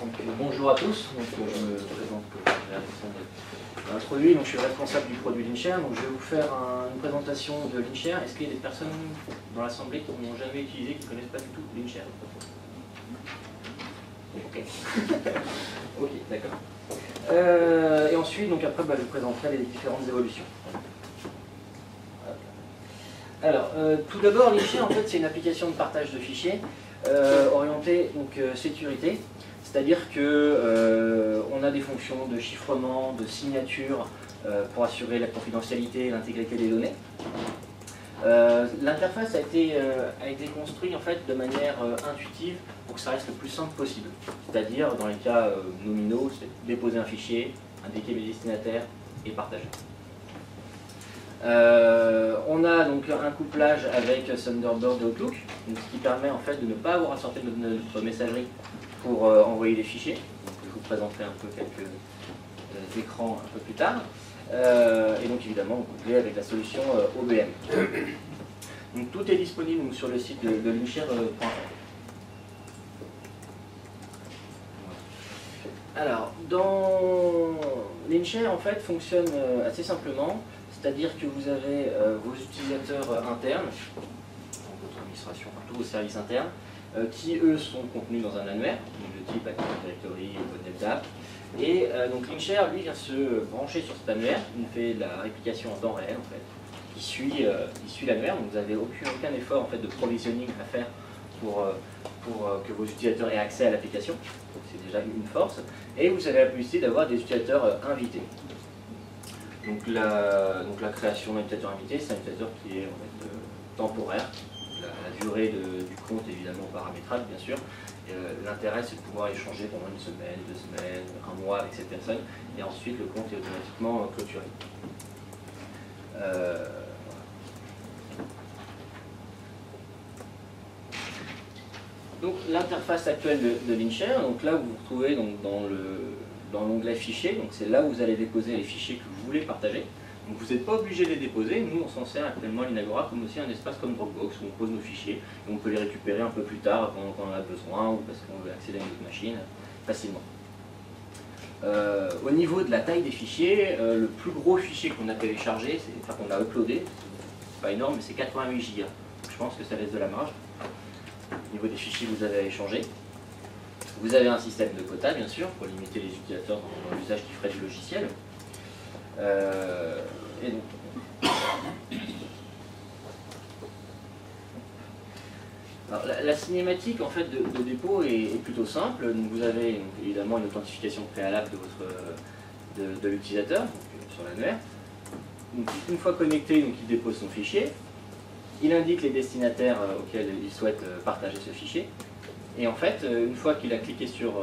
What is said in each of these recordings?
Donc, bonjour à tous, je me présente comme Alexandre introduit, je suis le responsable du produit Linshare. Donc, je vais vous faire une présentation de Linshare. Est-ce qu'il y a des personnes dans l'assemblée qui n'ont jamais utilisé, qui ne connaissent pas du tout Linshare? Ok, ok, d'accord. Et ensuite, après, je vous présenterai les différentes évolutions. Alors, tout d'abord, Linshare, en fait, c'est une application de partage de fichiers orientée sécurité. C'est-à-dire qu'on a des fonctions de chiffrement, de signature pour assurer la confidentialité et l'intégrité des données. L'interface a été construite en fait, de manière intuitive pour que ça reste le plus simple possible. C'est-à-dire, dans les cas nominaux, c'est déposer un fichier, indiquer les destinataires et partager. On a donc un couplage avec Thunderbird et Outlook, ce qui permet en fait de ne pas avoir à sortir de notre messagerie pour envoyer des fichiers. Donc, je vous présenterai un peu quelques écrans un peu plus tard. Et donc évidemment, couplé avec la solution OBM. Donc, tout est disponible sur le site de linshare.fr. Alors, dans Linshare en fait fonctionne assez simplement. C'est-à-dire que vous avez vos utilisateurs internes, donc votre administration, tous vos services internes, qui eux sont contenus dans un annuaire, de type Active Directory ou NetApp. Et donc Linshare, lui, vient se brancher sur cet annuaire, il fait la réplication en temps réel, en fait. Il suit l'annuaire, donc vous n'avez aucun effort en fait, de provisioning à faire pour que vos utilisateurs aient accès à l'application. C'est déjà une force. Et vous avez la possibilité d'avoir des utilisateurs invités. Donc la création d'un utilisateur invité, c'est un utilisateur qui est en fait, temporaire. La durée du compte est évidemment paramétrable, bien sûr. L'intérêt, c'est de pouvoir échanger pendant une semaine, 2 semaines, un mois avec cette personne. Et ensuite, le compte est automatiquement clôturé. Donc l'interface actuelle de Linshare, donc là vous vous retrouvez donc, dans l'onglet fichiers, donc c'est là où vous allez déposer les fichiers que vous voulez partager. Donc vous n'êtes pas obligé de les déposer, nous on s'en sert actuellement à l'Inagora comme aussi un espace comme Dropbox où on pose nos fichiers et on peut les récupérer un peu plus tard quand on en a besoin ou parce qu'on veut accéder à notre machine facilement. Au niveau de la taille des fichiers, le plus gros fichier qu'on a téléchargé, enfin qu'on a uploadé, c'est pas énorme mais c'est 88 Go. Donc je pense que ça laisse de la marge. Au niveau des fichiers que vous avez à échanger. Vous avez un système de quota, bien sûr, pour limiter les utilisateurs dans l'usage qui ferait du logiciel. Et donc, alors, la cinématique en fait, de dépôt est plutôt simple. Donc, vous avez donc, évidemment une authentification préalable de l'utilisateur sur l'annuaire. Une fois connecté, donc, il dépose son fichier. Il indique les destinataires auxquels il souhaite partager ce fichier. Et en fait, une fois qu'il a cliqué sur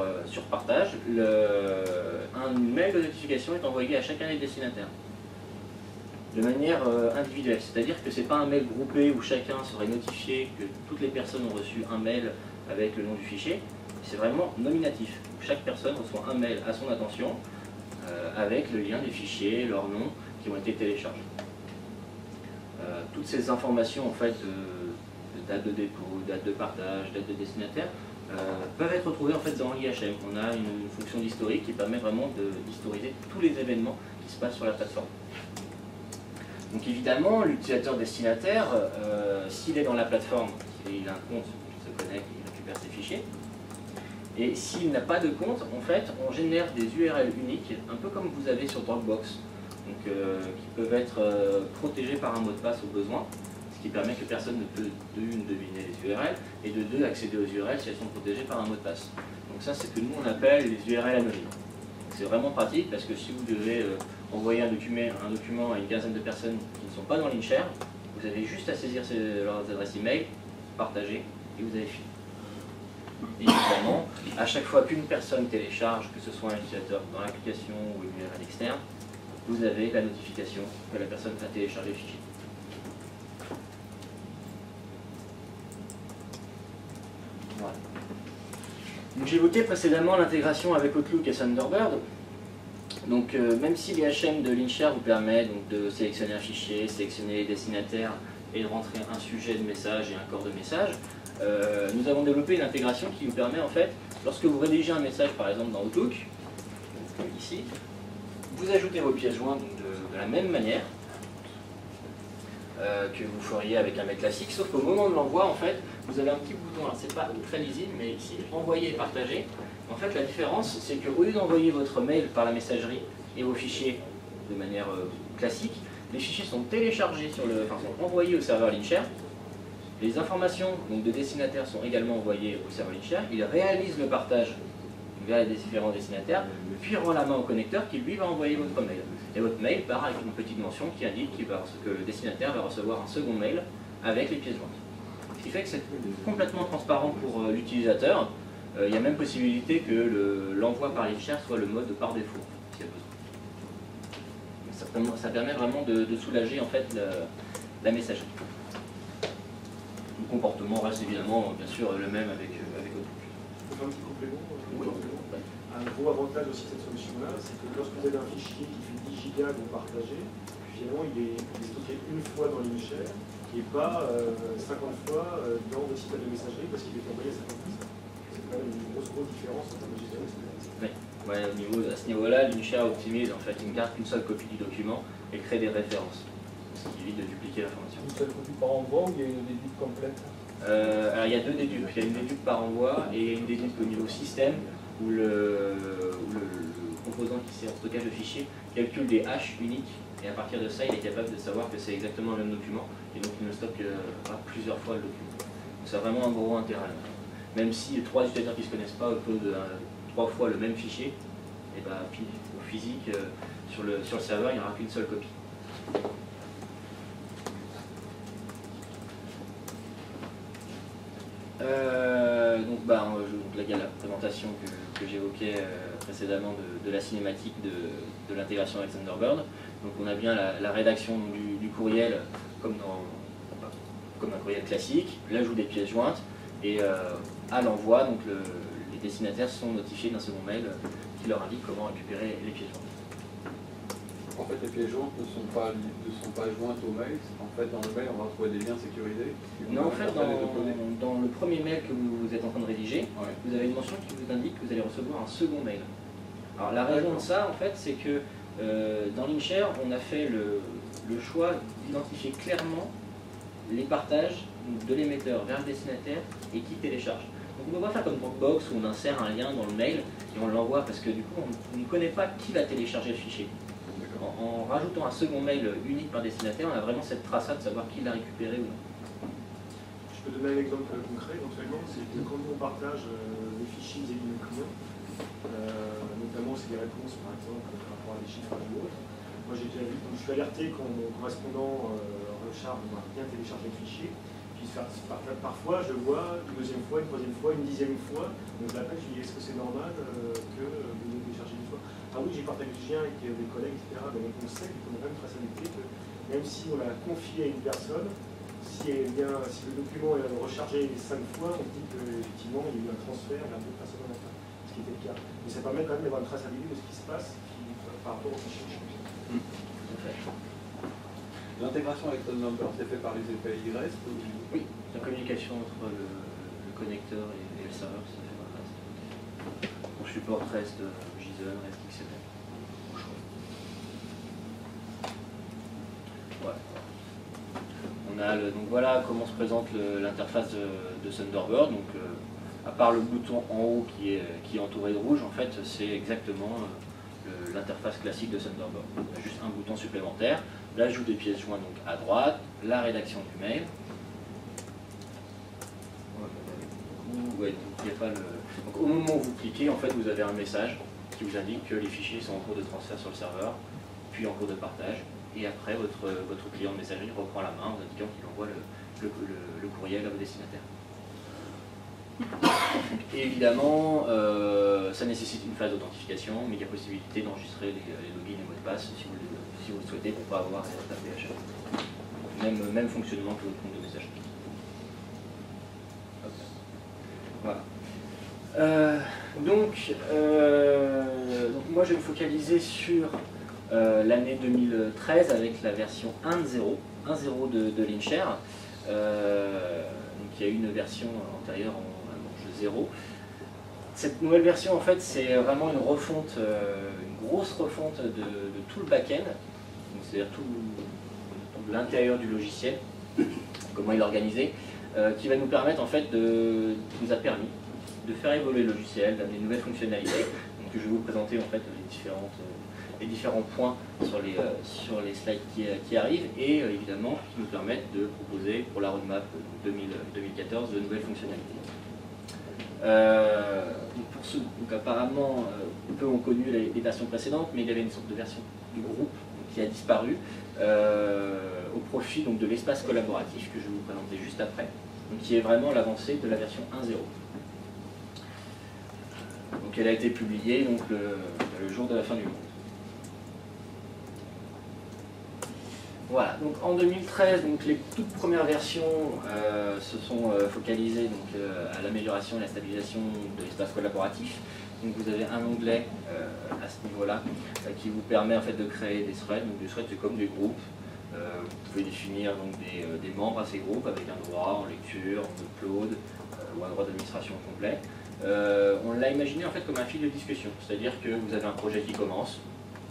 partage, un mail de notification est envoyé à chacun des destinataires. De manière individuelle. C'est-à-dire que ce n'est pas un mail groupé où chacun serait notifié que toutes les personnes ont reçu un mail avec le nom du fichier. C'est vraiment nominatif. Chaque personne reçoit un mail à son attention avec le lien des fichiers, leurs noms qui ont été téléchargés. Toutes ces informations en fait, de date de dépôt, date de partage, date de destinataire, peuvent être retrouvées en fait, dans l'IHM. On a une fonction d'historique qui permet vraiment d'historiser tous les événements qui se passent sur la plateforme. Donc évidemment, l'utilisateur destinataire, s'il est dans la plateforme, s'il a un compte, il se connecte, il récupère ses fichiers. Et s'il n'a pas de compte, en fait, on génère des URL uniques, un peu comme vous avez sur Dropbox. Donc, qui peuvent être protégés par un mot de passe au besoin, ce qui permet que personne ne peut, d'une, deviner les URL, et de deux, accéder aux URL si elles sont protégées par un mot de passe. Donc ça, c'est ce que nous, on appelle les URL anonymes. C'est vraiment pratique, parce que si vous devez envoyer un document à une quinzaine de personnes qui ne sont pas dans Linshare, vous avez juste à saisir leurs adresses email, partager, et vous avez fini. Et évidemment, à chaque fois qu'une personne télécharge, que ce soit un utilisateur dans l'application ou une URL externe, vous avez la notification que la personne a téléchargé le fichier. Voilà. J'évoquais précédemment l'intégration avec Outlook et Thunderbird. Donc, même si l'IHM de Linshare vous permet donc, de sélectionner un fichier, sélectionner les destinataires et de rentrer un sujet de message et un corps de message, nous avons développé une intégration qui nous permet en fait, lorsque vous rédigez un message par exemple dans Outlook, ici, vous ajoutez vos pièces jointes de la même manière que vous feriez avec un mail classique, sauf qu'au moment de l'envoi, en fait, vous avez un petit bouton, alors c'est pas très lisible, mais ici, envoyer et partager. En fait, la différence, c'est qu'au lieu d'envoyer votre mail par la messagerie et vos fichiers de manière classique, les fichiers sont téléchargés sont envoyés au serveur Linshare. Les informations donc, de destinataires sont également envoyées au serveur Linshare. Il réalise le partage vers les différents destinataires, puis rend la main au connecteur qui lui va envoyer votre mail. Et votre mail part avec une petite mention qui indique que le destinataire va recevoir un second mail avec les pièces jointes. Ce qui fait que c'est complètement transparent pour l'utilisateur. Il y a même possibilité que l'envoi par Linshare soit le mode par défaut, s'il y a besoin. Ça permet vraiment de soulager en fait la messagerie. Le comportement reste évidemment bien sûr le même avec Outlook. Un petit complément. Oui. Un gros avantage aussi de cette solution-là, c'est que lorsque vous avez un fichier qui fait 10 gigas que vous partagez, finalement il est stocké une fois dans Linshare et pas 50 fois dans votre système de messagerie parce qu'il est envoyé à 50 fois. C'est quand même une grosse différence en termes de gestion. Oui. Ouais, à ce niveau-là, Linshare optimise en fait, il ne garde qu'une seule copie du document et crée des références, ce qui évite de dupliquer l'information. Une seule copie par envoi ou il y a une dédupe complète? Alors il y a deux dédupes, il y a une dédupe par envoi et une dédupe au niveau système où le composant qui sert au stockage de fichiers calcule des hashes uniques et à partir de ça il est capable de savoir que c'est exactement le même document et donc il ne stocke plusieurs fois le document. Donc c'est vraiment un gros intérêt. Même si trois utilisateurs qui ne se connaissent pas uploadent 3 fois le même fichier, et ben, au physique, sur le serveur, il n'y aura qu'une seule copie. Donc là, il y a la présentation que j'évoquais précédemment de la cinématique de l'intégration avec Thunderbird. Donc on a bien la rédaction du courriel comme un courriel classique, l'ajout des pièces jointes, et à l'envoi, donc les destinataires sont notifiés d'un second mail qui leur indique comment récupérer les pièces jointes. En fait, les pièces jointes ne sont pas jointes au mail. En fait, dans le mail, on va trouver des liens sécurisés. Non, en fait, dans le premier mail que vous êtes en train de rédiger, ouais, vous avez une mention qui vous indique que vous allez recevoir un second mail. Alors la raison de ça, en fait, c'est que dans Linshare, on a fait le choix d'identifier clairement les partages de l'émetteur vers le destinataire et qui télécharge. Donc on ne peut pas faire comme Dropbox où on insère un lien dans le mail et on l'envoie parce que du coup on ne connaît pas qui va télécharger le fichier. En rajoutant un second mail unique par destinataire, on a vraiment cette traçade de savoir qui l'a récupéré ou non. Je peux donner un exemple concret éventuellement, c'est que quand on partage les fichiers vis-à-vis de nos clients, notamment c'est des réponses par exemple par rapport à des chiffres ou autres. Moi j'ai déjà vu, je suis alerté quand mon correspondant recharge ou bien télécharger le fichier. Puis parfois je vois une deuxième fois, une troisième fois, une dixième fois, donc je l'appelle, je lui dis est-ce que c'est normal que vous nous téléchargez une fois? Ah oui, j'ai partagé le lien avec des collègues, etc. Donc on sait qu'on a même une traçabilité que même si on l'a confié à une personne, si le document est rechargé 5 fois, on dit qu'effectivement il y a eu un transfert vers d'autres personnes en interne, ce qui était le cas. Mais ça permet quand même d'avoir une traçabilité de ce qui se passe par rapport au fichier. L'intégration avec Thunderbird, c'est fait par les API REST ou... Oui, la communication entre le connecteur et le serveur, c'est fait par REST. On supporte REST JSON, REST XML. Ouais. Donc voilà comment se présente l'interface de Thunderbird. Donc, à part le bouton en haut qui est entouré de rouge, en fait, c'est exactement l'interface classique de Thunderbird. Il y a juste un bouton supplémentaire, l'ajout des pièces jointes donc à droite, la rédaction du mail. Ouais, donc, il y a pas donc, au moment où vous cliquez, en fait, vous avez un message qui vous indique que les fichiers sont en cours de transfert sur le serveur, puis en cours de partage. Et après, votre client de messagerie reprend la main en indiquant qu'il envoie le courriel à vos destinataires. Et évidemment, ça nécessite une phase d'authentification, mais il y a possibilité d'enregistrer les logins et mots de passe si vous le souhaitez pour ne pas avoir à taper à chaque fois. Même fonctionnement que votre compte de messagerie. Voilà. Donc moi je vais me focaliser sur l'année 2013 avec la version 1.0 de Linshare, il y a eu une version antérieure en Manche 0. Cette nouvelle version, en fait, c'est vraiment une refonte, une grosse refonte de tout le back-end, c'est-à-dire tout l'intérieur du logiciel, comment il est organisé, qui va nous permettre, en fait, qui nous a permis de faire évoluer le logiciel, d'amener de nouvelles fonctionnalités. Donc, je vais vous présenter, en fait, les différents points sur les slides qui arrivent, et évidemment, qui nous permettent de proposer pour la roadmap 2014 de nouvelles fonctionnalités. Donc apparemment, peu ont connu les versions précédentes, mais il y avait une sorte de version du groupe qui a disparu au profit donc, de l'espace collaboratif que je vais vous présenter juste après, donc, qui est vraiment l'avancée de la version 1.0. Donc elle a été publiée donc, le jour de la fin du monde. Voilà, donc en 2013, donc, les toutes premières versions se sont focalisées donc, à l'amélioration et la stabilisation de l'espace collaboratif. Donc vous avez un onglet à ce niveau-là qui vous permet en fait, de créer des threads. Donc des threads c'est comme des groupes. Vous pouvez définir donc, des membres à ces groupes avec un droit en lecture, en upload ou un droit d'administration complet. On l'a imaginé en fait comme un fil de discussion, c'est-à-dire que vous avez un projet qui commence,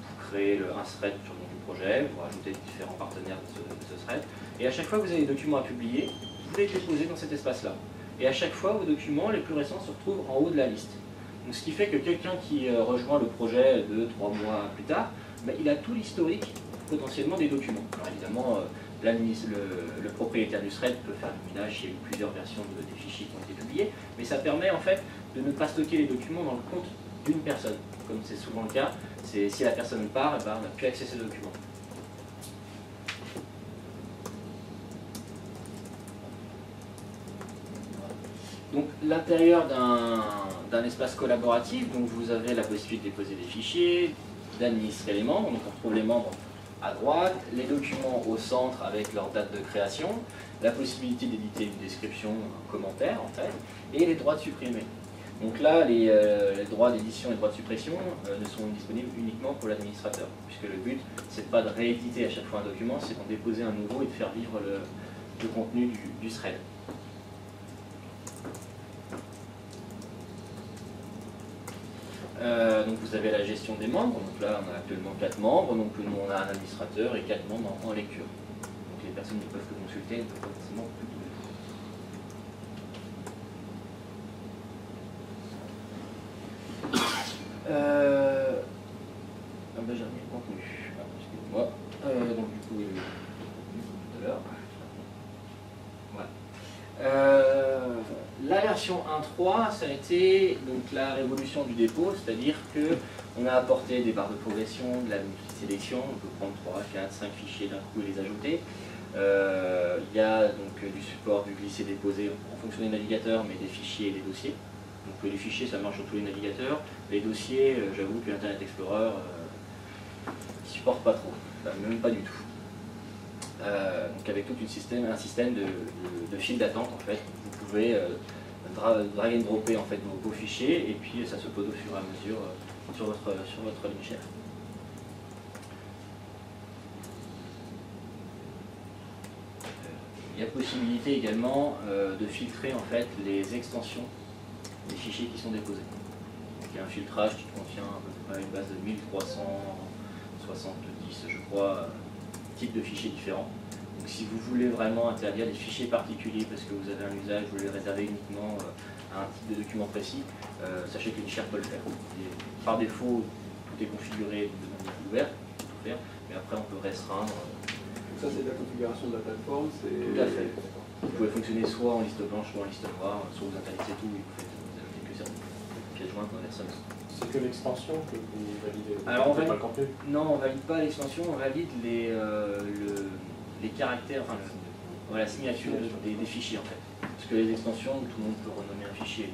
vous créez un thread sur projet, vous rajoutez différents partenaires de ce thread, et à chaque fois que vous avez des documents à publier, vous les déposez dans cet espace-là. Et à chaque fois, vos documents les plus récents se retrouvent en haut de la liste. Donc, ce qui fait que quelqu'un qui rejoint le projet 2-3 mois plus tard, ben, il a tout l'historique potentiellement des documents. Alors évidemment, le propriétaire du thread peut faire le minage s'il y a eu plusieurs versions des fichiers qui ont été publiés, mais ça permet en fait de ne pas stocker les documents dans le compte d'une personne, comme c'est souvent le cas. Si la personne part, eh ben, on n'a plus accès à ces documents. Donc l'intérieur d'un espace collaboratif, donc vous avez la possibilité de déposer des fichiers, d'administrer les membres, donc on retrouve les membres à droite, les documents au centre avec leur date de création, la possibilité d'éditer une description, un commentaire en fait, et les droits de supprimer. Donc là, les droits d'édition et les droits de suppression ne sont disponibles uniquement pour l'administrateur, puisque le but, c'est pas de rééditer à chaque fois un document, c'est d'en déposer un nouveau et de faire vivre le contenu du thread. Donc vous avez la gestion des membres, donc là on a actuellement 4 membres, donc nous on a un administrateur et 4 membres en lecture. Donc les personnes qui peuvent que consulter ne peuvent pas forcément tout. Ah ben j'ai remis le contenu, excusez-moi. Donc du coup, tout à l'heure. Voilà. La version 1.3, ça a été donc, la révolution du dépôt, c'est-à-dire qu'on a apporté des barres de progression, de la multisélection, on peut prendre 3, 4, 5 fichiers d'un coup et les ajouter. Il y a donc du support du glisser-déposer en fonction des navigateurs, mais des fichiers et des dossiers. Donc les fichiers, ça marche sur tous les navigateurs. Les dossiers, j'avoue que Internet Explorer ne supporte pas trop, enfin, même pas du tout. Donc avec tout un système de file d'attente, en fait, vous pouvez drag and dropper en fait, vos fichiers, et puis ça se pose au fur et à mesure sur votre ligne chef. Il y a possibilité également de filtrer en fait, les extensions des fichiers qui sont déposés. Donc, il y a un filtrage qui contient à peu près une base de 1370, je crois, types de fichiers différents. Donc si vous voulez vraiment interdire des fichiers particuliers parce que vous avez un usage, vous voulez réserver uniquement à un type de document précis, sachez que l'InShare peut le faire. Et par défaut, tout est configuré de manière ouverte, tout faire, mais après on peut restreindre. Donc ça c'est de la configuration de la plateforme, c'est... Tout à fait. Vous pouvez fonctionner soit en liste blanche, soit en liste noire, soit vous interdisez tout et vous faites quelques pièces jointes dans personne. C'est que l'extension que vous validez. Alors on valide, pas le contenu. non, on valide pas l'extension, on valide les caractères, enfin la signature des fichiers en fait. Parce que les extensions, tout le monde peut renommer un fichier.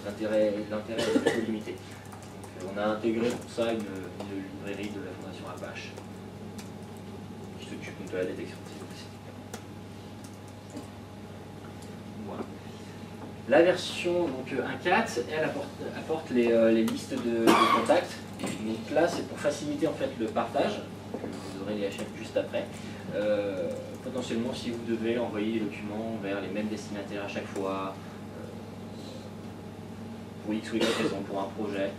L'intérêt est plutôt limité. Donc, on a intégré pour ça une librairie de la Fondation Apache qui s'occupe de la détection de ces dossiers. Voilà. La version 1.4, elle apporte les listes de contacts. Donc là, c'est pour faciliter en fait le partage. Vous aurez les HM juste après. potentiellement si vous devez envoyer des documents vers les mêmes destinataires à chaque fois, pour X ou Y raison, pour un projet.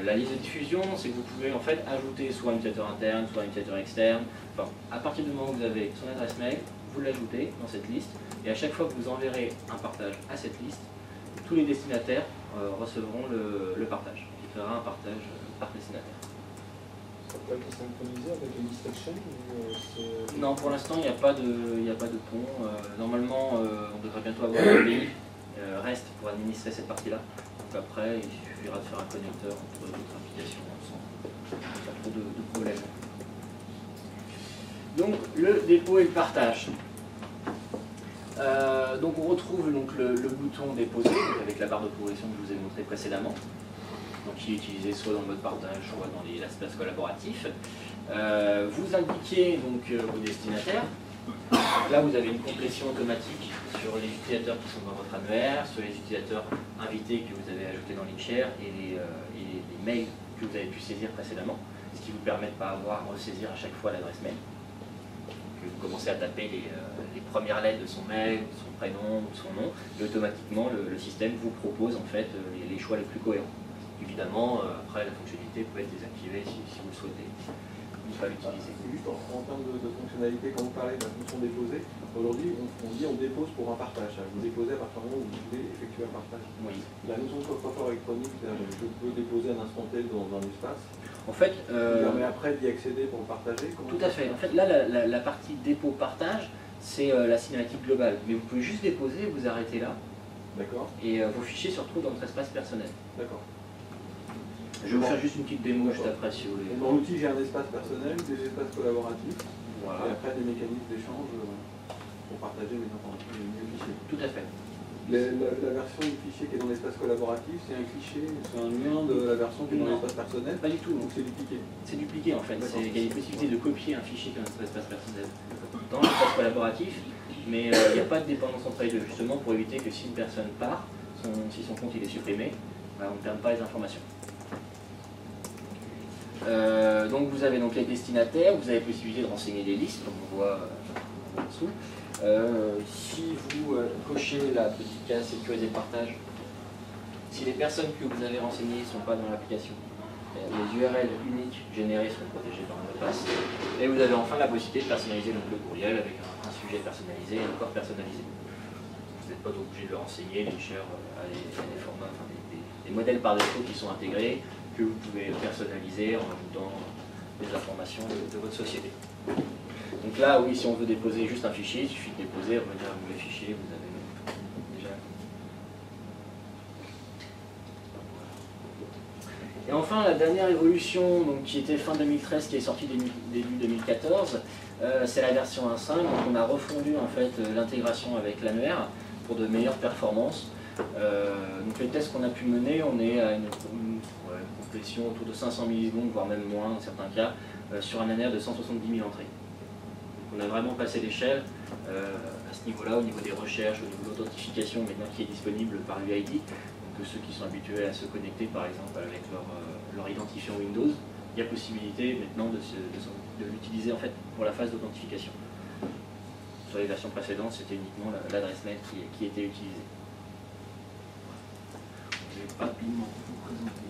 La liste de diffusion, c'est que vous pouvez en fait ajouter soit un utilisateur interne, soit un utilisateur externe. Enfin, à partir du moment où vous avez son adresse mail, vous l'ajoutez dans cette liste, et à chaque fois que vous enverrez un partage à cette liste, tous les destinataires recevront le partage. Il fera un partage par destinataire. Ça peut être synchronisé avec les list exchange Non, pour l'instant, il n'y a pas de pont. Normalement, on devrait bientôt avoir un API REST pour administrer cette partie-là. Donc après, il suffira de faire un connecteur entre d'autres applications sans trop de problèmes. Donc, le dépôt et le partage. Donc on retrouve donc, le bouton déposer, donc avec la barre de progression que je vous ai montré précédemment, donc qui est utilisé soit dans le mode partage, soit dans l'espace collaboratif. Vous indiquez donc au destinataire. Là vous avez une complétion automatique sur les utilisateurs qui sont dans votre annuaire, sur les utilisateurs invités que vous avez ajoutés dans l'InShare et les mails que vous avez pu saisir précédemment, ce qui vous permet de ne pas avoir à ressaisir à chaque fois l'adresse mail. Vous commencez à taper les premières lettres de son mail, de son prénom, de son nom, et automatiquement le système vous propose en fait les choix les plus cohérents. Évidemment, après la fonctionnalité peut être désactivée si vous le souhaitez, ne pas l'utiliser. Juste en termes de fonctionnalité, quand vous parlez de la fonction déposer, aujourd'hui on dit on dépose pour un partage. Vous déposez à partir du moment où vous voulez effectuer un partage. Oui. La notion de coffre-fort électronique, je peux déposer un instant T dans un espace. En fait, mais après d'y accéder pour le partager. Tout à fait. En fait, là, la partie dépôt-partage, c'est la cinématique globale. Mais vous pouvez juste déposer, vous arrêtez là. D'accord. Et vos fichiers se retrouvent dans votre espace personnel. D'accord. Je vais vous faire juste une petite démo juste après si vous voulez. Dans l'outil, j'ai un espace personnel, des espaces collaboratifs, Voilà. et après des mécanismes d'échange pour partager mes informations, mes fichiers. Tout à fait. La version du fichier qui est dans l'espace collaboratif, c'est un cliché, c'est un lien de la version qui est dans l'espace personnel. Pas du tout. Donc c'est dupliqué. C'est dupliqué en fait. Il y a des possibilités de copier un fichier qui est dans l'espace personnel dans l'espace collaboratif, mais il n'y a pas de dépendance entre les deux, justement pour éviter que si une personne part, si son compte il est supprimé, on ne perde pas les informations. Donc vous avez donc les destinataires, vous avez possibilité de renseigner des listes, comme on voit en dessous. Si vous cochez la petite case sécuriser le partage, si les personnes que vous avez renseignées ne sont pas dans l'application, les URL uniques générées seront protégées par un mot de passe. Et vous avez enfin la possibilité de personnaliser donc, le courriel avec un sujet personnalisé et un corps personnalisé. Vous n'êtes pas obligé de le renseigner, l'InShare a des formats, enfin, des modèles par défaut qui sont intégrés, que vous pouvez personnaliser en ajoutant des informations de votre société. Donc là, oui, si on veut déposer juste un fichier, il suffit de déposer, revenir à vous les fichiers, vous avez déjà. Et enfin, la dernière évolution, donc, qui était fin 2013, qui est sortie début 2014, c'est la version 1.5. Donc on a refondu en fait l'intégration avec l'annuaire pour de meilleures performances. Donc les tests qu'on a pu mener, on est à une complétion autour de 500 millisecondes, voire même moins dans certains cas, sur un annuaire de 170 000 entrées. Donc on a vraiment passé l'échelle à ce niveau-là, au niveau des recherches, au niveau de l'authentification maintenant qui est disponible par l'UID. Donc ceux qui sont habitués à se connecter par exemple avec leur identifiant Windows, il y a possibilité maintenant de l'utiliser en fait pour la phase d'authentification. Sur les versions précédentes, c'était uniquement l'adresse mail qui était utilisée. Je vais rapidement vous présenter.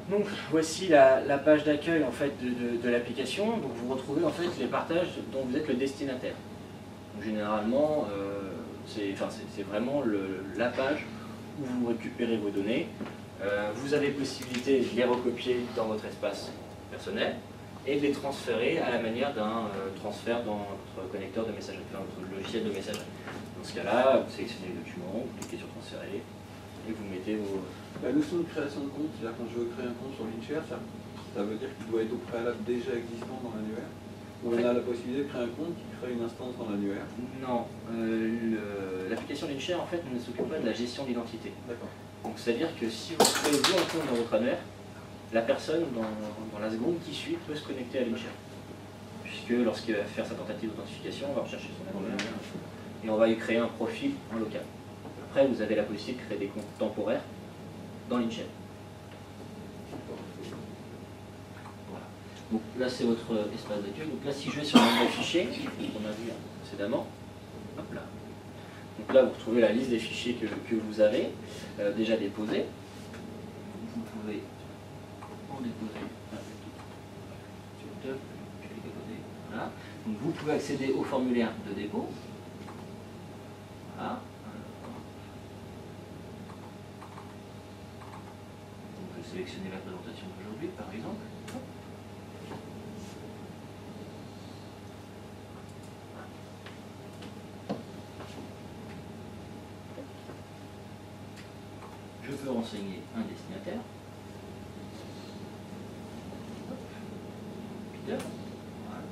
Donc voici la page d'accueil en fait de l'application. Donc vous retrouvez en fait les partages dont vous êtes le destinataire. Donc, généralement, c'est vraiment la page où vous récupérez vos données. Vous avez possibilité de les recopier dans votre espace personnel et de les transférer à la manière d'un transfert dans votre connecteur de messagerie, enfin votre logiciel de messagerie. Dans ce cas-là, vous sélectionnez le document, vous cliquez sur transférer et vous mettez La notion de création de compte, c'est-à-dire quand je veux créer un compte sur Linkshare, ça veut dire qu'il doit être au préalable déjà existant dans l'annuaire. Ou on a la possibilité de créer un compte qui crée une instance dans l'annuaire. Non, l'application Linkshare en fait ne s'occupe pas de la gestion d'identité. D'accord. Donc c'est-à-dire que si vous créez vous un compte dans votre annuaire, la personne dans la seconde qui suit peut se connecter à Linkshare. Puisque lorsqu'il va faire sa tentative d'authentification, on va rechercher son annuaire et on va lui créer un profil en local. Après, vous avez la possibilité de créer des comptes temporaires dans Linkshare. Voilà. Donc là, c'est votre espace d'accueil. Donc là, si je vais sur l'onglet fichiers, qu'on a vu précédemment, hop là. Donc là, vous retrouvez la liste des fichiers que vous avez déjà déposés. Vous pouvez en déposer. Voilà. Donc vous pouvez accéder au formulaire de dépôt. Voilà. Donc je vais sélectionner la présentation d'aujourd'hui, par exemple. Je peux renseigner un destinataire. Peter. Voilà.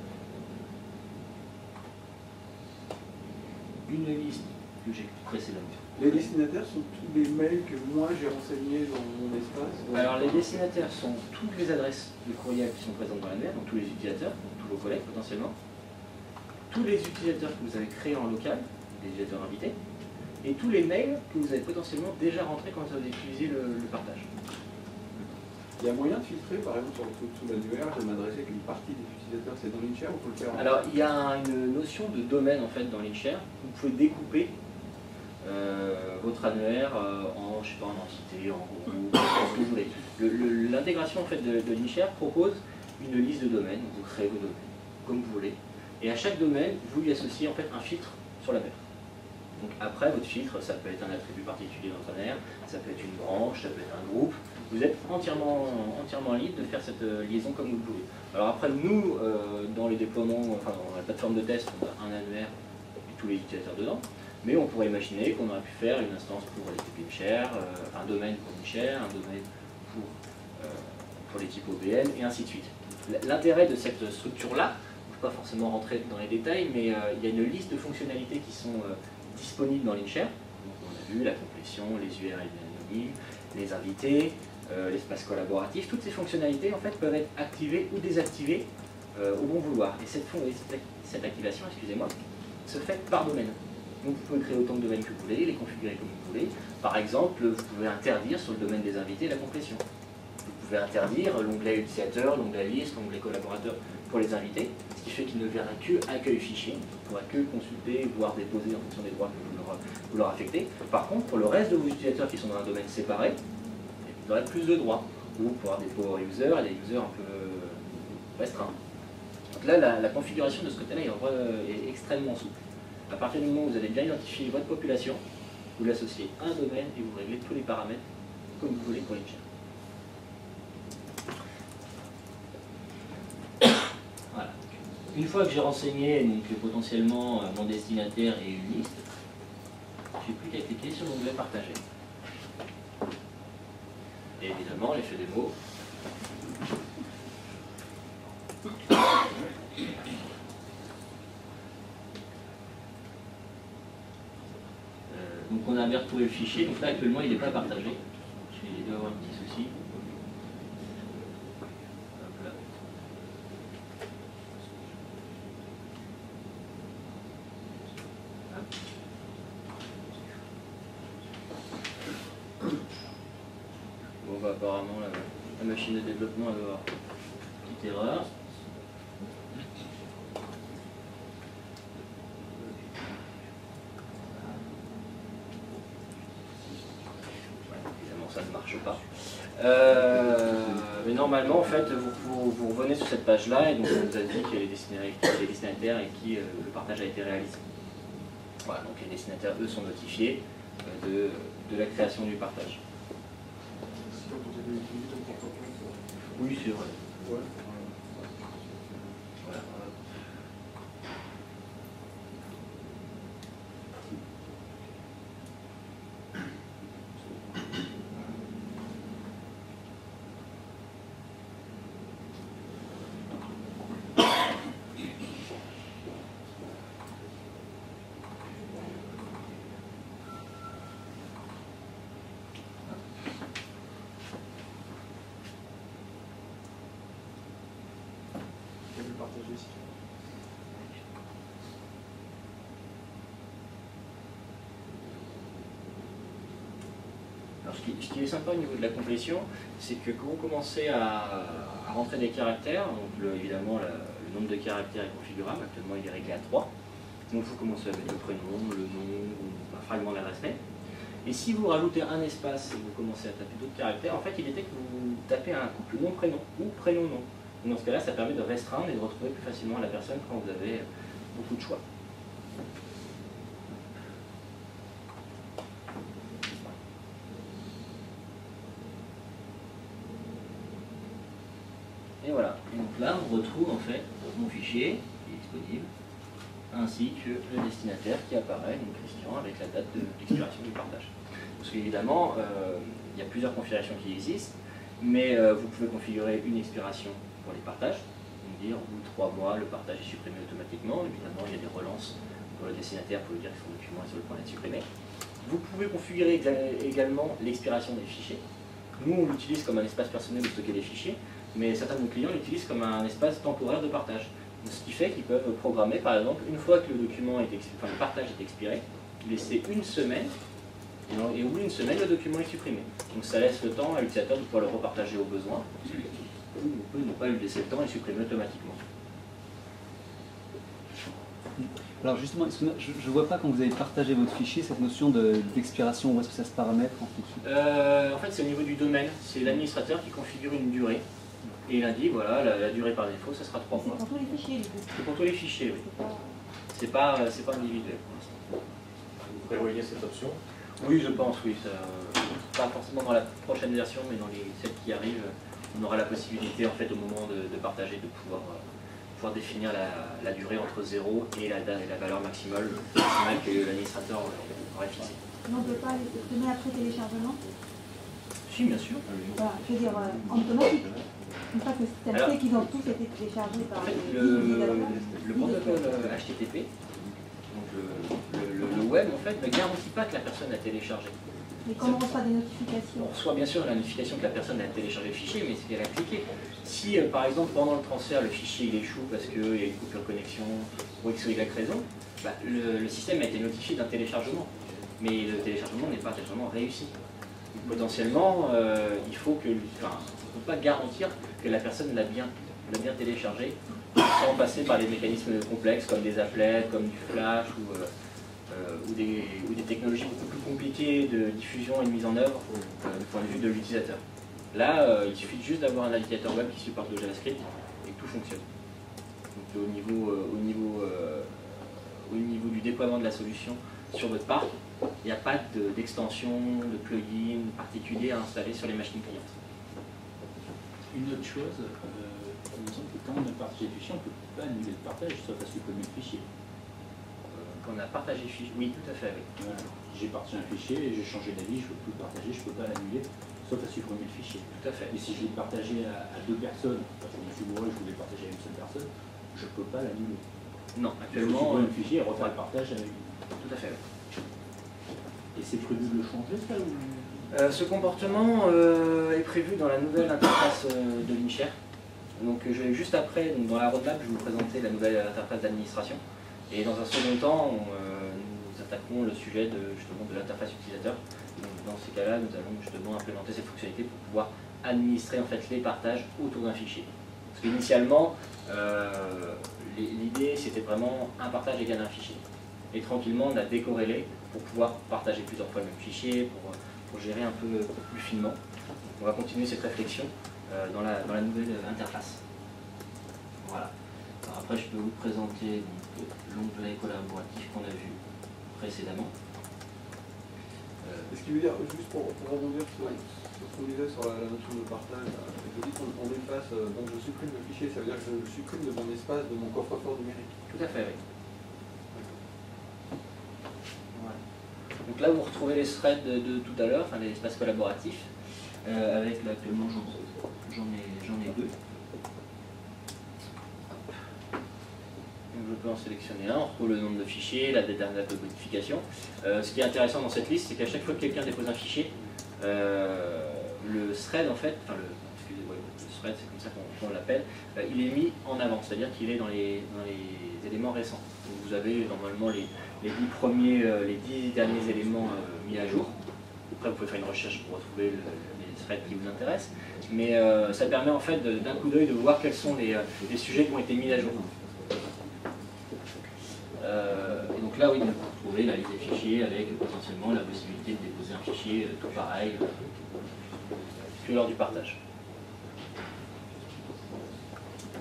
Une liste que j'ai précédemment. Les destinataires sont tous les mails que moi j'ai renseignés dans mon espace. Alors les destinataires sont toutes les adresses de courriel qui sont présentes dans l'annuaire, donc tous les utilisateurs, donc tous vos collègues potentiellement, tous les utilisateurs que vous avez créés en local, des utilisateurs invités, et tous les mails que vous avez potentiellement déjà rentrés quand vous avez utilisé le partage. Il y a moyen de filtrer, par exemple, sur le truc sous l'annuaire, je vais m'adresser qu'une partie des utilisateurs, c'est dans Linkshare ou faut le faire en... Alors il y a une notion de domaine en fait dans Linkshare. Vous pouvez découper votre annuaire en, je sais pas, en entité, en groupe, ce que vous voulez. L'intégration en fait de Linkshare propose une liste de domaines, vous créez vos domaines comme vous voulez, et à chaque domaine vous lui associez en fait un filtre sur l'annuaire. Donc après votre filtre, ça peut être un attribut particulier dans votre annuaire, ça peut être une branche, ça peut être un groupe. Vous êtes entièrement libre de faire cette liaison comme vous le voulez. Alors après nous, dans les déploiements, enfin dans la plateforme de test, on a un annuaire et tous les utilisateurs dedans. Mais on pourrait imaginer qu'on aurait pu faire une instance pour l'équipe Linkshare, un domaine pour Linkshare, un domaine pour l'équipe OBN, et ainsi de suite. L'intérêt de cette structure-là, je ne vais pas forcément rentrer dans les détails, mais il y a une liste de fonctionnalités qui sont disponibles dans Linkshare. Donc on a vu la complétion, les URL anonymes, les invités, l'espace collaboratif. Toutes ces fonctionnalités en fait, peuvent être activées ou désactivées au bon vouloir. Et cette activation, excusez-moi, se fait par domaine. Donc vous pouvez créer autant de domaines que vous voulez, les configurer comme vous voulez. Par exemple, vous pouvez interdire sur le domaine des invités la complétion. Vous pouvez interdire l'onglet utilisateur, l'onglet liste, l'onglet collaborateur pour les invités, ce qui fait qu'il ne verra que accueil fichier, il ne pourra que consulter, voire déposer en fonction des droits que vous leur affectez. Par contre, pour le reste de vos utilisateurs qui sont dans un domaine séparé, vous aurez plus de droits, ou pour avoir des power users et des users un peu restreints. Donc là, la configuration de ce côté-là est extrêmement souple. À partir du moment où vous avez bien identifié votre population, vous l'associez à un domaine et vous réglez tous les paramètres comme vous voulez pour Linkshare. Voilà. Une fois que j'ai renseigné donc, potentiellement mon destinataire et une liste, j'ai plus qu'à cliquer sur l'onglet partager. Et évidemment, l'effet démo. Donc on a bien retrouvé le fichier, donc là actuellement il n'est pas partagé. Il doit y avoir un petit souci. Hop là. Hop. Bon bah apparemment la machine de développement va avoir une petite erreur. Ça ne marche pas. Mais normalement, en fait, vous revenez sur cette page-là et donc on vous a dit qu'il y a les destinataires et qui le partage a été réalisé. Voilà, donc les destinataires, eux, sont notifiés de la création du partage. Oui, c'est vrai. Ouais. Voilà. tous les sites. Alors, ce qui est sympa au niveau de la complétion, c'est que quand vous commencez à rentrer des caractères, donc évidemment le nombre de caractères est configurable, actuellement il est réglé à 3. Donc vous commencez avec le prénom, le nom ou un fragment d'adresse mail. Et si vous rajoutez un espace et vous commencez à taper d'autres caractères, en fait il détecte que vous tapez un couple nom-prénom ou prénom-nom. Dans ce cas-là, ça permet de restreindre et de retrouver plus facilement la personne quand vous avez beaucoup de choix. Et voilà, donc là on retrouve en fait mon fichier qui est disponible, ainsi que le destinataire qui apparaît, donc Christian, avec la date de l'expiration du partage. Parce qu'évidemment, il y a plusieurs configurations qui existent, mais vous pouvez configurer une expiration pour les partages, donc dire au bout de 3 mois, le partage est supprimé automatiquement. Évidemment, il y a des relances pour le destinataire pour lui dire que son document est sur le point d'être supprimé. Vous pouvez configurer également l'expiration des fichiers. Nous, on l'utilise comme un espace personnel où stocker les fichiers, mais certains de nos clients l'utilisent comme un espace temporaire de partage. Donc, ce qui fait qu'ils peuvent programmer, par exemple, une fois que le document le partage est expiré, laisser une semaine, et au bout d'une semaine, le document est supprimé. Donc ça laisse le temps à l'utilisateur de pouvoir le repartager au besoin, ou on peut ne pas lui laisser le temps et supprimer automatiquement. Alors justement, je ne vois pas quand vous avez partagé votre fichier cette notion d'expiration, où est-ce que ça se paramètre en fonction? En fait, c'est au niveau du domaine, c'est l'administrateur qui configure une durée. Et il indique, voilà, la durée par défaut, ça sera 3 mois. C'est pour tous les fichiers, du coup. C'est pour tous les fichiers, oui. C'est pas individuel pour l'instant. Vous prévoyez cette option? Oui, je pense, oui. Pas forcément dans la prochaine version, mais dans celles qui arrivent, on aura la possibilité, en fait, au moment de partager, de pouvoir définir la durée entre 0 et la valeur maximale que l'administrateur aurait fixée. Mais on ne peut pas les supprimer après téléchargement? Si, bien sûr. Voilà, je veux dire, en automatique. Une fois que le système sait qu'ils ont tous été téléchargés par En fait, les le protocole HTTP, donc le web, en fait, ne garantit pas que la personne a téléchargé. Mais quand on reçoit des notifications? On reçoit bien sûr la notification que la personne a téléchargé le fichier, mais c'est qu'elle a cliqué. Si, par exemple, pendant le transfert, le fichier il échoue parce qu'il y a une coupure de connexion ou X ou Y raison, bah, le système a été notifié d'un téléchargement. Mais le téléchargement n'est pas téléchargement réussi. Donc, potentiellement, il faut que... Enfin, on ne peut pas garantir que la personne l'a bien téléchargé sans passer par des mécanismes complexes comme des applets, comme du flash ou des technologies beaucoup plus compliquées de diffusion et de mise en œuvre du point de vue de l'utilisateur. Là, il suffit juste d'avoir un navigateur web qui supporte le JavaScript et que tout fonctionne. Donc au niveau du déploiement de la solution sur votre parc, il n'y a pas d'extension, de plugin particulier à installer sur les machines clientes. Une autre chose, il me semble que quand on a partagé le fichier, on ne peut pas annuler le partage, sauf à supprimer le fichier. Quand on a partagé le fichier, oui, tout à fait. Oui. Voilà. J'ai partagé un fichier et j'ai changé d'avis, je ne peux plus le partager, je ne peux pas l'annuler, sauf à supprimer le fichier. Tout à fait. Et si je l'ai partagé à 2 personnes, parce que je me suis bourré, je voulais partager à une seule personne, je ne peux pas l'annuler. Non, Je actuellement. supprime le fichier et refaire le partage avec. Tout à fait. Oui. Et c'est prévu de le changer, ça ou... Ce comportement est prévu dans la nouvelle interface de l'InShare. Donc juste après, donc dans la roadmap, je vais vous présenter la nouvelle interface d'administration. Et dans un second temps, nous attaquerons le sujet justement de l'interface utilisateur. Donc dans ces cas-là, nous allons justement implémenter cette fonctionnalité pour pouvoir administrer en fait les partages autour d'un fichier. Parce qu'initialement, l'idée c'était vraiment un partage égale un fichier. Et tranquillement, on a décorrélé pour pouvoir partager plusieurs fois le même fichier, pour gérer un peu plus finement. On va continuer cette réflexion dans la nouvelle interface. Voilà. Alors après, je peux vous présenter l'onglet collaboratif qu'on a vu précédemment. Ce qui veut dire, juste pour rebondir sur ce qu'on disait sur la notion de partage, je dis qu'on efface, donc je supprime le fichier, ça veut dire que je le supprime de mon espace, de mon coffre-fort numérique. Tout à fait, oui. Donc là, vous retrouvez les threads de tout à l'heure, enfin l'espace collaboratif, avec là, actuellement j'en ai 2. Donc je peux en sélectionner un, on retrouve le nombre de fichiers, la date de modification. Ce qui est intéressant dans cette liste, c'est qu'à chaque fois que quelqu'un dépose un fichier, le thread en fait, enfin excusez-moi, le thread, c'est comme ça qu'on l'appelle, il est mis en avant, c'est-à-dire qu'il est dans les éléments récents. Donc vous avez normalement les 10 derniers éléments mis à jour. Après, vous pouvez faire une recherche pour retrouver les threads qui vous intéressent, mais ça permet en fait d'un coup d'œil de voir quels sont les sujets qui ont été mis à jour. Et donc là, oui, vous trouvez la liste des fichiers avec potentiellement la possibilité de déposer un fichier tout pareil que lors du partage.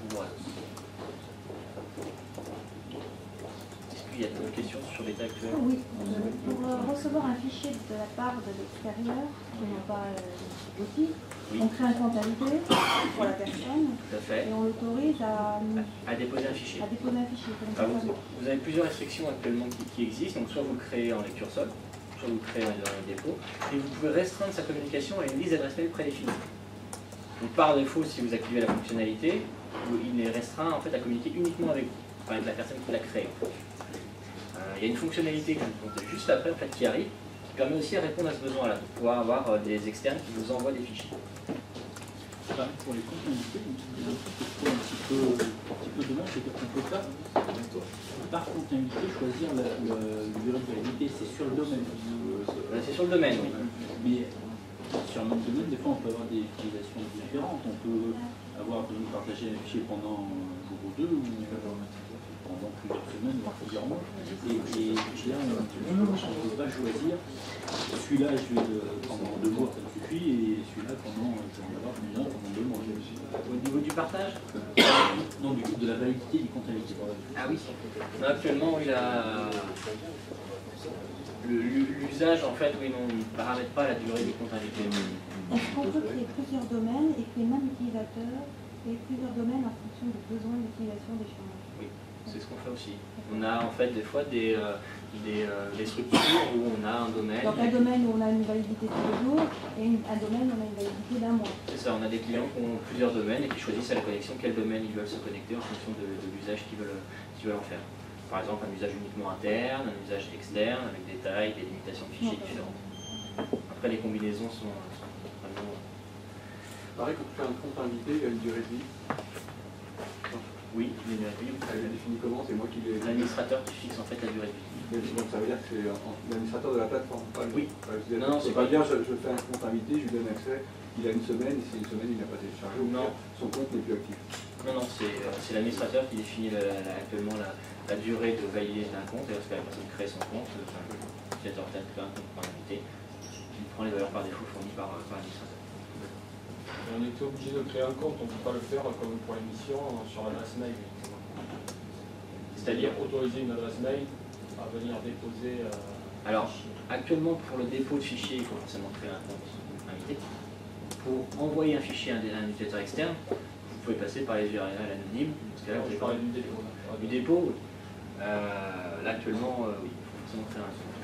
Voilà. Est-ce qu'il y a d'autres questions sur l'état actuel? Oui, pour recevoir un fichier de la part de l'extérieur, qui n'a pas d'outil, Oui. on crée un compte invité pour la personne Tout à fait. et on l'autorise À déposer un fichier. à déposer un fichier. Vous avez plusieurs restrictions actuellement qui existent, donc soit vous le créez en lecture seule, soit vous le créez dans le dépôt, et vous pouvez restreindre sa communication à une liste d'adresses mail prédéfinie. Donc par défaut, si vous activez la fonctionnalité, il est restreint en fait à communiquer uniquement avec vous, enfin, avec la personne qui l'a créé. Il y a une fonctionnalité que je vous montre juste après en fait, qui arrive, qui permet aussi de répondre à ce besoin-là, de pouvoir avoir des externes qui vous envoient des fichiers. Pour les comptes invités, il y a un truc que je trouve un petit peu dommage, c'est qu'on ne peut pas, par compte invité, choisir le durée de validité. C'est sur le domaine. C'est sur le domaine, oui. Mais sur notre domaine, des fois, on peut avoir des utilisations différentes. On peut avoir besoin de partager un fichier pendant un jour ou deux, ou pendant plusieurs semaines, voire plusieurs mois. Et là, on ne peut pas choisir. Celui-là, je vais pendant 2 mois, ça me suffit, et celui-là, je vais en avoir plusieurs pendant 2 mois. Au niveau du partage? Non, de la validité du compte invité. Ah oui. Actuellement, l'usage, en fait, oui, on ne paramètre pas la durée du compte invité. Est-ce qu'on peut créer plusieurs domaines et que les mêmes utilisateurs aient plusieurs domaines en fonction des besoins d'utilisation d'échange? Oui, c'est ce qu'on fait aussi. On a en fait des fois des structures où on a un domaine. Donc un domaine où on a une validité tous les jours et un domaine où on a une validité d'1 mois. C'est ça, on a des clients qui ont plusieurs domaines et qui choisissent à la connexion quel domaine ils veulent se connecter en fonction de l'usage qu'ils veulent en faire. Par exemple, un usage uniquement interne, un usage externe, avec des tailles, des limitations de fichiers différentes. Après, les combinaisons sont vraiment... Pareil, quand tu fais un compte invité, il y a une durée de vie. Oui, une durée de vie. Elle est définie comment? C'est moi qui l'ai... L'administrateur qui fixe en fait la durée de vie. Donc ça veut dire que c'est l'administrateur de la plateforme, pas le... Oui. Non, c'est pas bien, je fais un compte invité, je lui donne accès, il a une semaine, et si une semaine il n'a pas téléchargé, non. Son compte n'est plus actif. Non, c'est l'administrateur qui définit actuellement la durée de validité d'un compte, et lorsque la personne crée son compte, l'utilisateur crée un compte par invité, il prend les valeurs par défaut fournies par l'administrateur. On était obligé de créer un compte, on ne peut pas le faire comme pour l'émission sur l'adresse mail. C'est-à-dire autoriser une adresse mail à venir déposer. Alors, actuellement, pour le dépôt de fichiers, il faut forcément créer un compte invité. Pour envoyer un fichier à un utilisateur externe, vous pouvez passer par les URL anonymes. Parce que là, vous Je parlais du dépôt. Du dépôt, oui. Là, actuellement, oui, il faut forcément créer un compte.